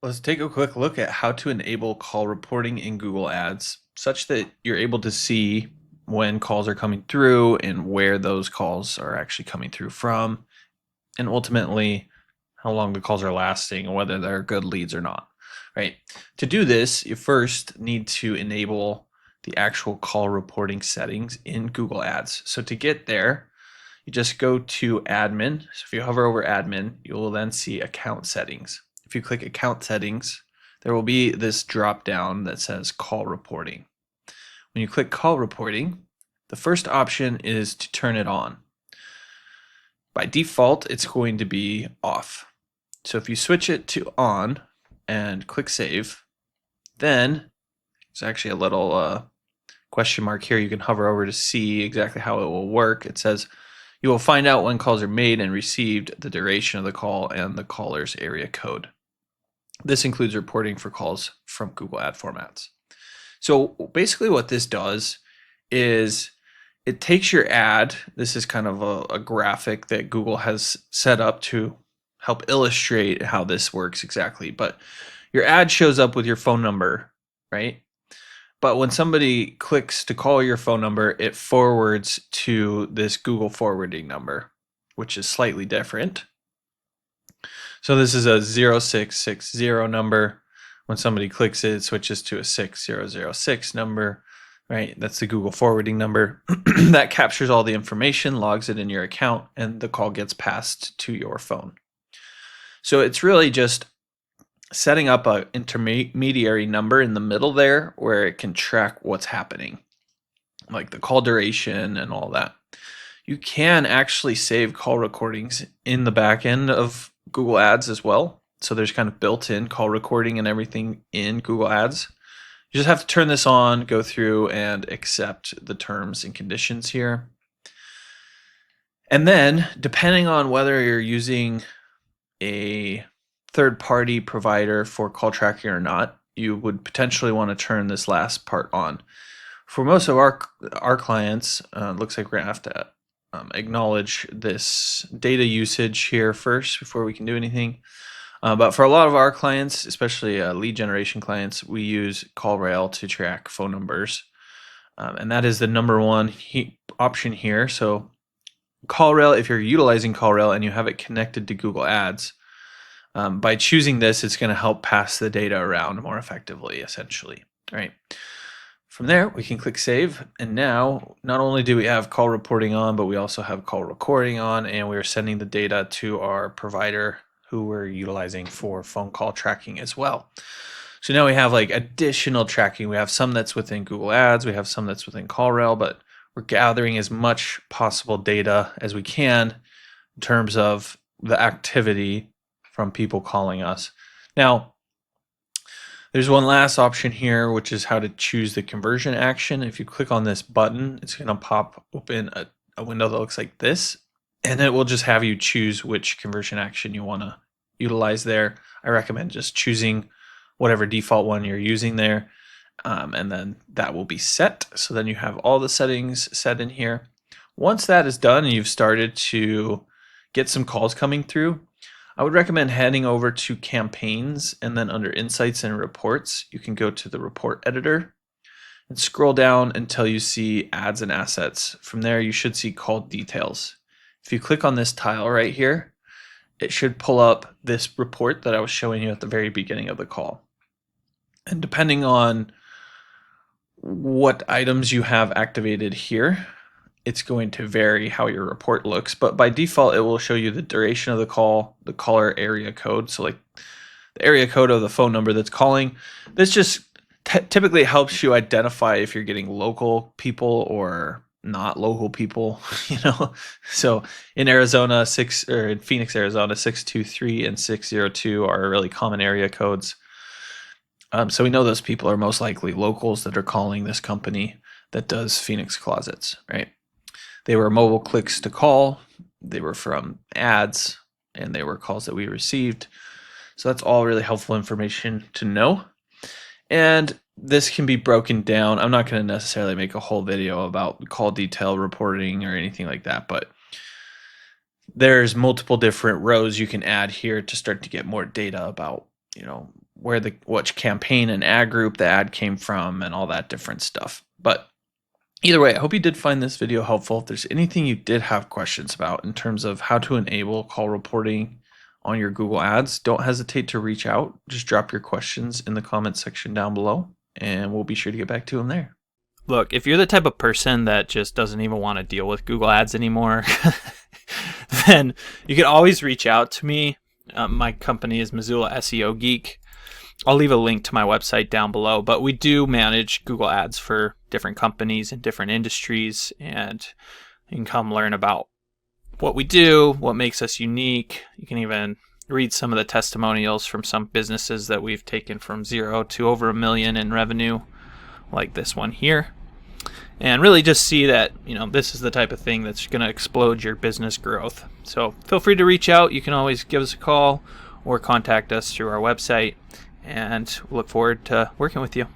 Let's take a quick look at how to enable call reporting in Google Ads such that you're able to see when calls are coming through and where those calls are actually coming through from, and ultimately how long the calls are lasting and whether they're good leads or not, right? To do this, you first need to enable the actual call reporting settings in Google Ads. So to get there, you just go to admin. So if you hover over admin, you will then see account settings. If you click account settings, there will be this drop down that says call reporting. When you click call reporting, the first option is to turn it on. By default, it's going to be off. So if you switch it to on and click save, then there's actually a little question mark here. You can hover over to see exactly how it will work. It says you will find out when calls are made and received, the duration of the call, and the caller's area code. This includes reporting for calls from Google Ad formats. So basically what this does is it takes your ad. This is kind of a graphic that Google has set up to help illustrate how this works exactly. But your ad shows up with your phone number, right? But when somebody clicks to call your phone number, it forwards to this Google forwarding number, which is slightly different. So this is a 0660 number. When somebody clicks it, it switches to a 6006 number, right? That's the Google forwarding number. That captures all the information, logs it in your account, and the call gets passed to your phone. So it's really just setting up an intermediary number in the middle there where it can track what's happening, like the call duration and all that. You can actually save call recordings in the back end of Google Ads as well. So there's kind of built-in call recording and everything in Google Ads. You just have to turn this on, go through and accept the terms and conditions here. And then depending on whether you're using a third-party provider for call tracking or not, you would potentially want to turn this last part on. For most of our clients, looks like we're gonna have to acknowledge this data usage here first before we can do anything. But for a lot of our clients, especially lead generation clients, we use CallRail to track phone numbers. And that is the number one option here. So CallRail, if you're utilizing CallRail and you have it connected to Google Ads, by choosing this, it's going to help pass the data around more effectively, essentially. All right. From there, we can click save. And now, not only do we have call reporting on, but we also have call recording on, and we're sending the data to our provider who we're utilizing for phone call tracking as well. So now we have like additional tracking. We have some that's within Google Ads, we have some that's within CallRail, but we're gathering as much possible data as we can in terms of the activity from people calling us. Now, there's one last option here, which is how to choose the conversion action. If you click on this button, it's going to pop open a window that looks like this, and it will just have you choose which conversion action you want to utilize there. I recommend just choosing whatever default one you're using there, and then that will be set. So then you have all the settings set in here. Once that is done and you've started to get some calls coming through, I would recommend heading over to campaigns, and then under insights and reports, you can go to the report editor and scroll down until you see ads and assets. From there, you should see call details. If you click on this tile right here, it should pull up this report that I was showing you at the very beginning of the call. And depending on what items you have activated here, it's going to vary how your report looks, but by default, it will show you the duration of the call, the caller area code. So like the area code of the phone number that's calling. This just typically helps you identify if you're getting local people or not local people, So in Arizona, in Phoenix, Arizona, 623 and 602 are really common area codes. So we know those people are most likely locals that are calling this company that does Phoenix closets, right? They were mobile clicks to call, they were from ads, and they were calls that we received. So that's all really helpful information to know. And this can be broken down. I'm not going to necessarily make a whole video about call detail reporting or anything like that, but there's multiple different rows you can add here to start to get more data about, which campaign and ad group the ad came from and all that different stuff. But either way, I hope you did find this video helpful. If there's anything you did have questions about in terms of how to enable call reporting on your Google Ads, don't hesitate to reach out. Just drop your questions in the comment section down below, and we'll be sure to get back to them there. Look, if you're the type of person that just doesn't even want to deal with Google Ads anymore, then you can always reach out to me. My company is Missoula SEO Geek. I'll leave a link to my website down below, but we do manage Google Ads for different companies in different industries, and you can come learn about what we do, what makes us unique. You can even read some of the testimonials from some businesses that we've taken from 0 to over $1 million in revenue, like this one here. And really just see that, this is the type of thing that's going to explode your business growth. So feel free to reach out. You can always give us a call or contact us through our website, and we'll look forward to working with you.